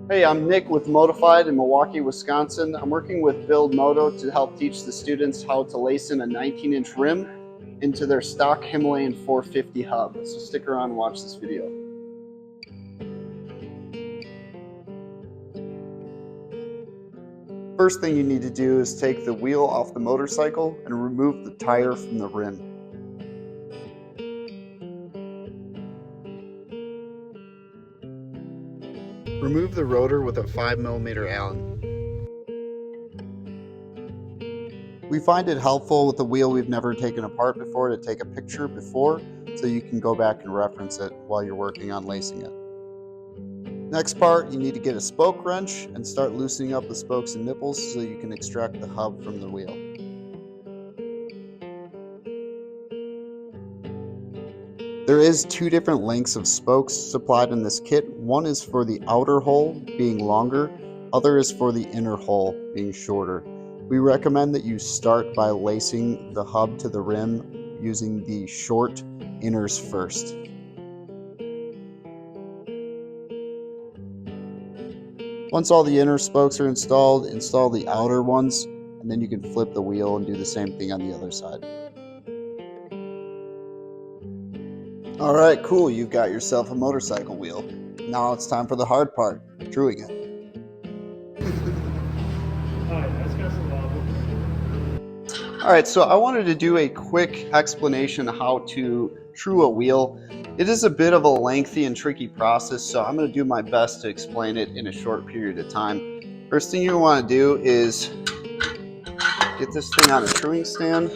Hey, I'm Nick with Moto-Fied in Milwaukee, Wisconsin. I'm working with Build Moto to help teach the students how to lace in a 19-inch rim into their stock Himalayan 450 hub. So stick around and watch this video. First thing you need to do is take the wheel off the motorcycle and remove the tire from the rim. Remove the rotor with a 5mm Allen. We find it helpful with a wheel we've never taken apart before to take a picture before so you can go back and reference it while you're working on lacing it. Next part, you need to get a spoke wrench and start loosening up the spokes and nipples so you can extract the hub from the wheel. There is two different lengths of spokes supplied in this kit. One is for the outer hole being longer, other is for the inner hole being shorter. We recommend that you start by lacing the hub to the rim using the short inners first. Once all the inner spokes are installed, install the outer ones, and then you can flip the wheel and do the same thing on the other side. All right, cool, you've got yourself a motorcycle wheel. Now it's time for the hard part, truing it. All right, so I wanted to do a quick explanation of how to true a wheel. It is a bit of a lengthy and tricky process, so I'm going to do my best to explain it in a short period of time. First thing you want to do is get this thing on a truing stand.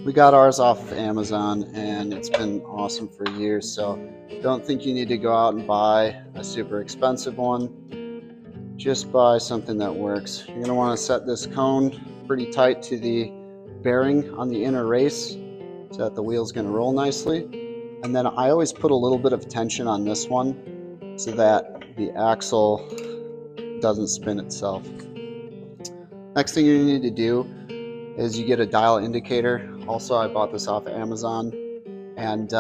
We got ours off of Amazon and it's been awesome for years, so don't think you need to go out and buy a super expensive one. Just buy something that works. You're going to want to set this cone pretty tight to the bearing on the inner race so that the wheel's going to roll nicely. And then I always put a little bit of tension on this one so that the axle doesn't spin itself. Next thing you need to do is you get a dial indicator. Also, I bought this off of Amazon, and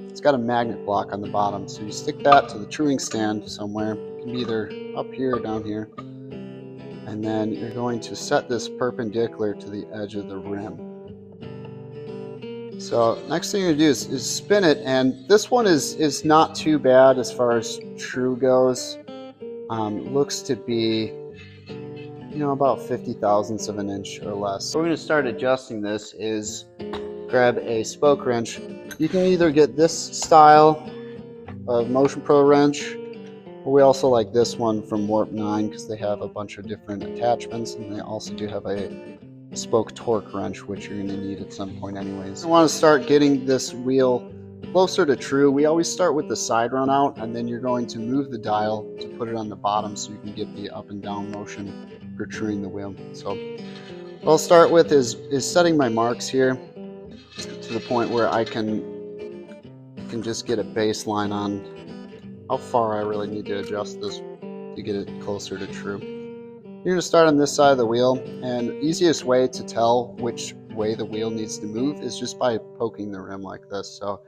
it's got a magnet block on the bottom. So you stick that to the truing stand somewhere. It can be either up here or down here. And then you're going to set this perpendicular to the edge of the rim. So next thing you're gonna do is spin it, and this one is not too bad as far as true goes. Looks to be, about 50 thousandths of an inch or less. So we're gonna start adjusting this is grab a spoke wrench. You can either get this style of Motion Pro wrench, or we also like this one from Warp 9 because they have a bunch of different attachments, and they also do have a spoke torque wrench, which you're going to need at some point anyways. I want to start getting this wheel closer to true. We always start with the side run out, and then you're going to move the dial to put it on the bottom so you can get the up and down motion for truing the wheel. So what I'll start with is setting my marks here to the point where I can just get a baseline on how far I really need to adjust this to get it closer to true. You're going to start on this side of the wheel, and the easiest way to tell which way the wheel needs to move is just by poking the rim like this. So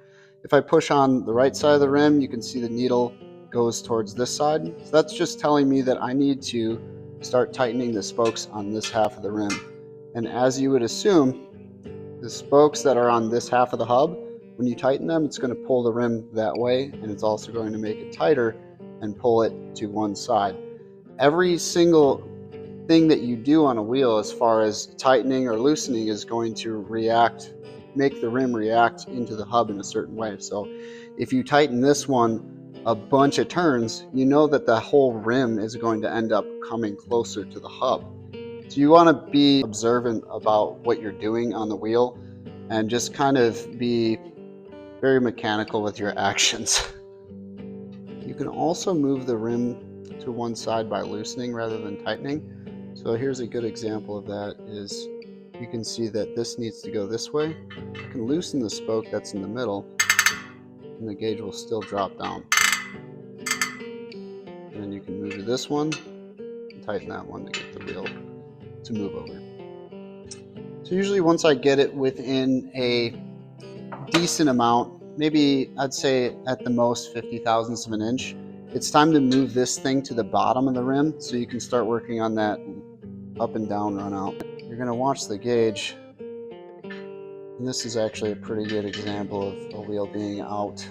if I push on the right side of the rim, you can see the needle goes towards this side. So that's just telling me that I need to start tightening the spokes on this half of the rim. And as you would assume, the spokes that are on this half of the hub, when you tighten them, it's going to pull the rim that way, and it's also going to make it tighter and pull it to one side. Every single thing that you do on a wheel as far as tightening or loosening is going to make the rim react into the hub in a certain way. So if you tighten this one a bunch of turns, you know that the whole rim is going to end up coming closer to the hub. So you want to be observant about what you're doing on the wheel and just kind of be very mechanical with your actions. You can also move the rim to one side by loosening rather than tightening. So here's a good example of that is you can see that this needs to go this way. You can loosen the spoke that's in the middle and the gauge will still drop down. And then you can move to this one and tighten that one to get the wheel to move over. So usually once I get it within a decent amount maybe I'd say at the most 50 thousandths of an inch, it's time to move this thing to the bottom of the rim so you can start working on that up and down run out. You're going to watch the gauge, and this is actually a pretty good example of a wheel being out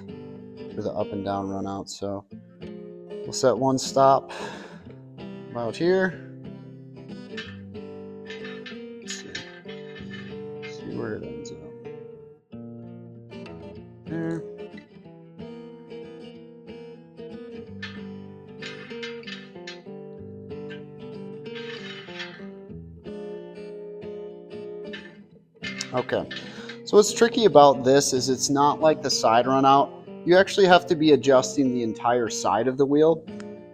for the up and down run out. So we'll set one stop about here. Let's see where it ends up. There. Okay, so what's tricky about this is it's not like the side run out. You actually have to be adjusting the entire side of the wheel,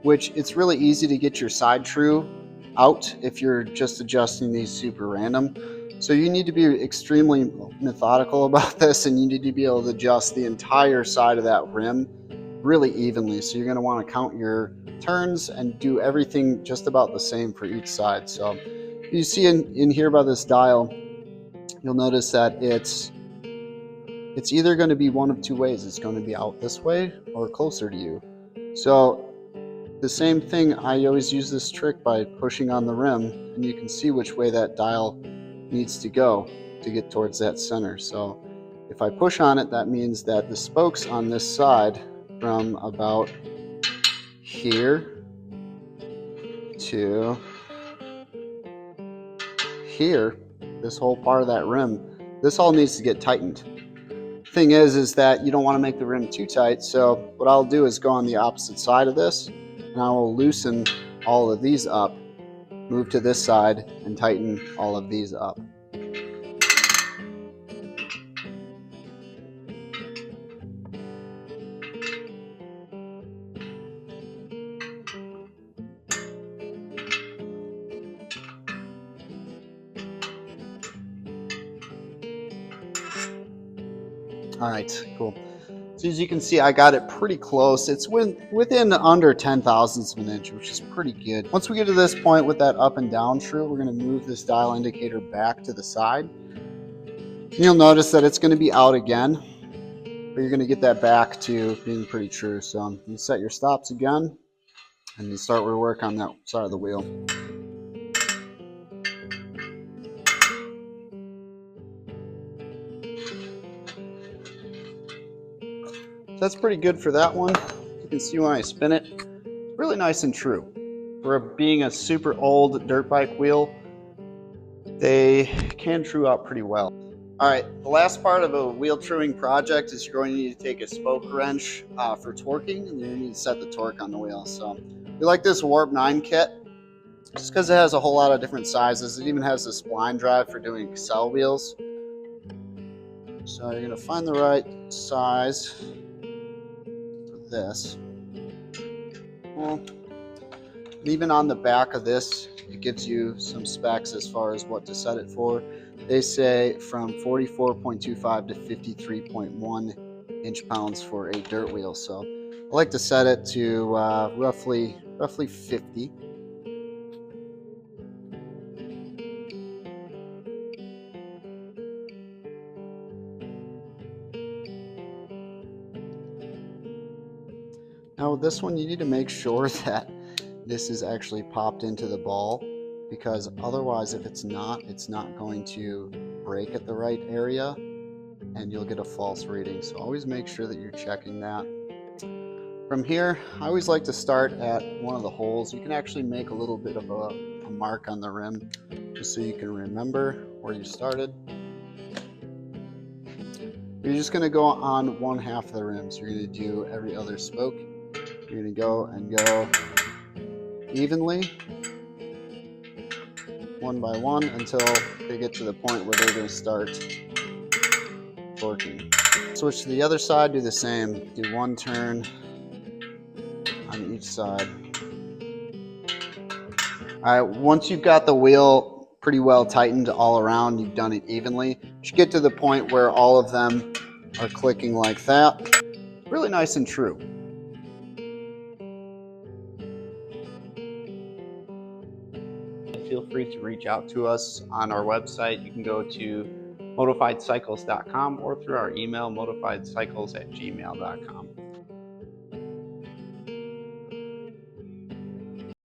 which it's really easy to get your side true out if you're just adjusting these super random. So you need to be extremely methodical about this, and you need to be able to adjust the entire side of that rim really evenly. So you're going to want to count your turns and do everything just about the same for each side. So you see in here by this dial, you'll notice that it's either going to be one of two ways. It's going to be out this way or closer to you. So the same thing, I always use this trick by pushing on the rim, and you can see which way that dial needs to go to get towards that center. So if I push on it, that means that the spokes on this side from about here to here, this whole part of that rim, this all needs to get tightened. Thing is that you don't want to make the rim too tight, so what I'll do is go on the opposite side of this, and I will loosen all of these up, move to this side, and tighten all of these up. All right, cool. So as you can see, I got it pretty close. It's within under 10 thousandths of an inch, which is pretty good. Once we get to this point with that up and down true, we're going to move this dial indicator back to the side. And you'll notice that it's going to be out again, but you're going to get that back to being pretty true. So you set your stops again, and you start your work on that side of the wheel. So that's pretty good for that one. You can see when I spin it, really nice and true. For being a super old dirt bike wheel, they can true out pretty well. All right, the last part of a wheel truing project is you're going to need to take a spoke wrench for torquing, and you need to set the torque on the wheel. So we like this Warp 9 kit just because it has a whole lot of different sizes. It even has a spline drive for doing Excel wheels. So you're going to find the right size for this. Well, even on the back of this, it gives you some specs as far as what to set it for. They say from 44.25 to 53.1 inch-pounds for a dirt wheel. So I like to set it to roughly 50. Now with this one, you need to make sure that this is actually popped into the ball, because otherwise if it's not going to break at the right area and you'll get a false reading. So always make sure that you're checking that. From here, I always like to start at one of the holes. You can actually make a little bit of a mark on the rim just so you can remember where you started. You're just going to go on one half of the rim. So you're going to do every other spoke. You're going to go and go evenly, one by one, until they get to the point where they're going to start torquing. Switch to the other side, do the same. Do one turn on each side. All right, once you've got the wheel pretty well tightened all around, you've done it evenly, you should get to the point where all of them are clicking like that. Really nice and true. Feel free to reach out to us on our website. You can go to motofiedcycles.com or through our email, motofiedcycles@gmail.com.